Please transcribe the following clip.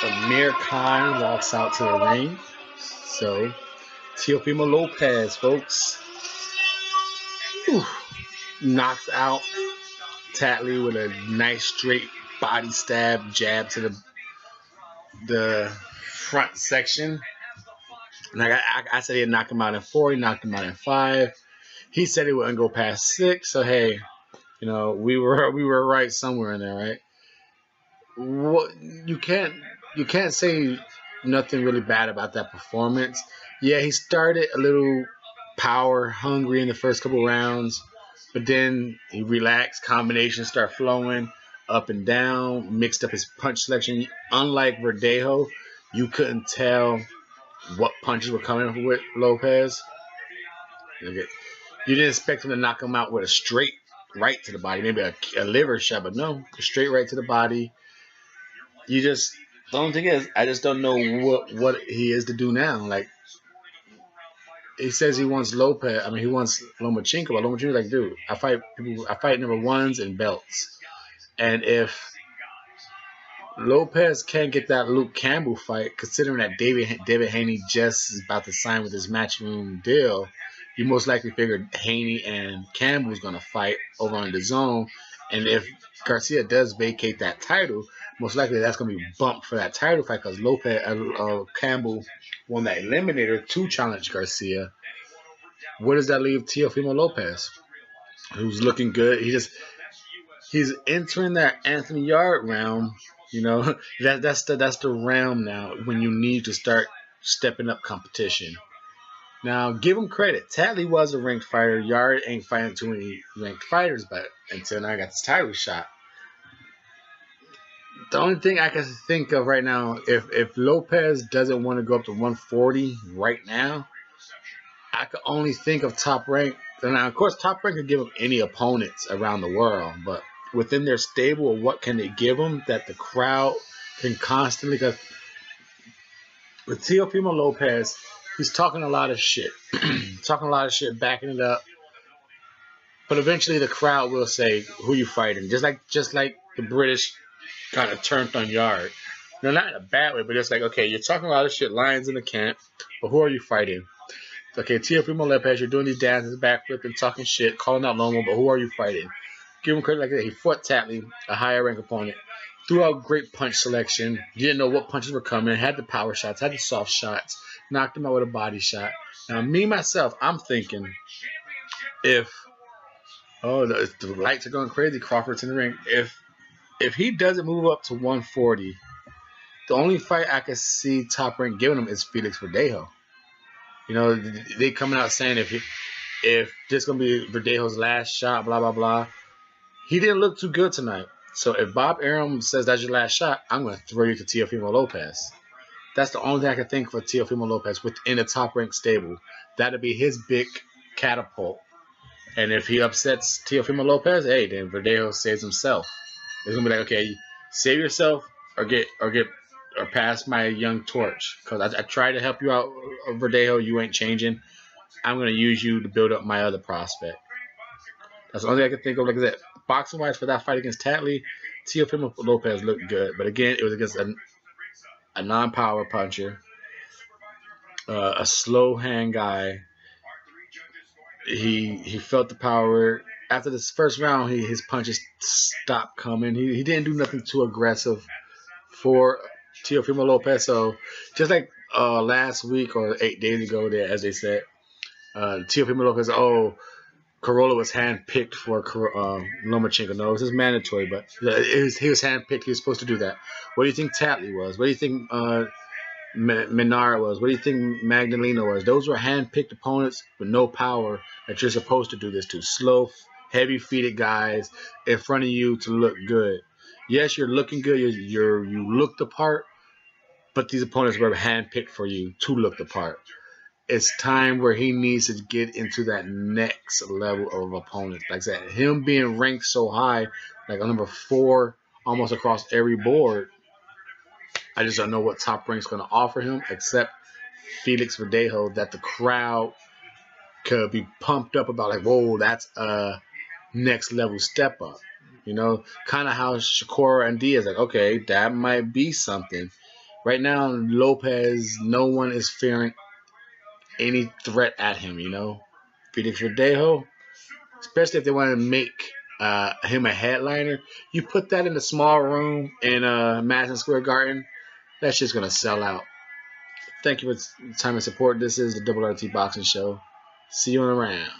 Amir Khan walks out to the ring. So, Teofimo Lopez, folks, whew, knocks out Tatli with a nice straight body stab jab to the front section. Like I said, he'd knock him out in 4. He knocked him out in 5. He said he wouldn't go past 6. So hey, we were right somewhere in there, right? What you can't say nothing really bad about that performance. Yeah, he started a little power hungry in the first couple rounds, but then he relaxed. Combinations start flowing up and down. Mixed up his punch selection. Unlike Verdejo, you couldn't tell what punches were coming with Lopez. You didn't expect him to knock him out with a straight right to the body, maybe a liver shot, but no, a straight right to the body. You just the only thing is, I just don't know what he is to do now. Like he says, he wants Lopez. I mean, he wants Lomachenko, but Lomachenko's like, dude, I fight people. I fight number ones and belts, and if Lopez can't get that Luke Campbell fight, considering that David Haney just is about to sign with his matchroom deal, you most likely figured Haney and Campbell's going to fight over on the zone. And if Garcia does vacate that title, most likely that's going to be bumped for that title fight because Campbell won that eliminator to challenge Garcia. Where does that leave Teofimo Lopez, who's looking good? He's entering that Anthony Yard realm. That's the realm now when you need to start stepping up competition. Now, give him credit. Tatli was a ranked fighter. Yard ain't fighting too many ranked fighters, but until now I got this title shot. The only thing I can think of right now, if Lopez doesn't want to go up to 140 right now, I could only think of Top Rank. Now, of course, Top Rank could give him any opponents around the world, but within their stable, what can they give him that the crowd can constantly? Because with Teofimo Lopez, he's talking a lot of shit, backing it up. But eventually, the crowd will say, "Who you fighting?" Just like the British kind of turned on Yard. No, not in a bad way, but just like, okay, you're talking a lot of shit, lions in the camp, but who are you fighting? Okay, Teofimo Lopez, you're doing these dances, backflipping, talking shit, calling out Lomo, but who are you fighting? Give him credit like that. He fought Tatli, a higher rank opponent, threw out great punch selection. You didn't know what punches were coming. Had the power shots, had the soft shots, knocked him out with a body shot. Now, me, myself, I'm thinking if, the lights are going crazy, Crawford's in the ring. If he doesn't move up to 140, the only fight I could see Top Rank giving him is Felix Verdejo. They coming out saying if this gonna be Verdejo's last shot, blah blah blah. He didn't look too good tonight. So if Bob Arum says that's your last shot, I'm gonna throw you to Teofimo Lopez. That's the only thing I can think for Teofimo Lopez within the Top Rank stable. That'll be his big catapult. And if he upsets Teofimo Lopez, hey, then Verdejo saves himself. It's gonna be like, okay, save yourself or pass my young torch. Because I tried to help you out, Verdejo. You ain't changing. I'm going to use you to build up my other prospect. That's the only thing I can think of. Like I said, boxing-wise, for that fight against Tatli, Teofimo Lopez looked good. But again, it was against a non-power puncher, a slow hand guy. He felt the power. After this first round, his punches stopped coming. He didn't do nothing too aggressive for Teofimo Lopez. So just like last week or 8 days ago, there, as they said, Teofimo Lopez, Corolla was handpicked for Lomachenko. No, it was just mandatory, but he was handpicked. He was supposed to do that. What do you think Tatli was? What do you think Minara was? What do you think Magdalena was? Those were handpicked opponents with no power that you're supposed to do this to. Slow, heavy-feeted guys in front of you to look good. Yes, you're looking good. You look the part, but these opponents were handpicked for you to look the part. It's time where he needs to get into that next level of opponents. Like I said, him being ranked so high, like on number 4, almost across every board, I just don't know what Top Rank's going to offer him, except Felix Verdejo, that the crowd could be pumped up about, like, whoa, that's a next level step up. Kind of how Shakur and Diaz, like, okay, that might be something. Right now, Lopez, no one is fearing any threat at him, you know. Felix Verdejo, especially if they want to make him a headliner, you put that in a small room in Madison Square Garden, that shit's going to sell out. Thank you for the time and support. This is the Double RT Boxing Show. See you around.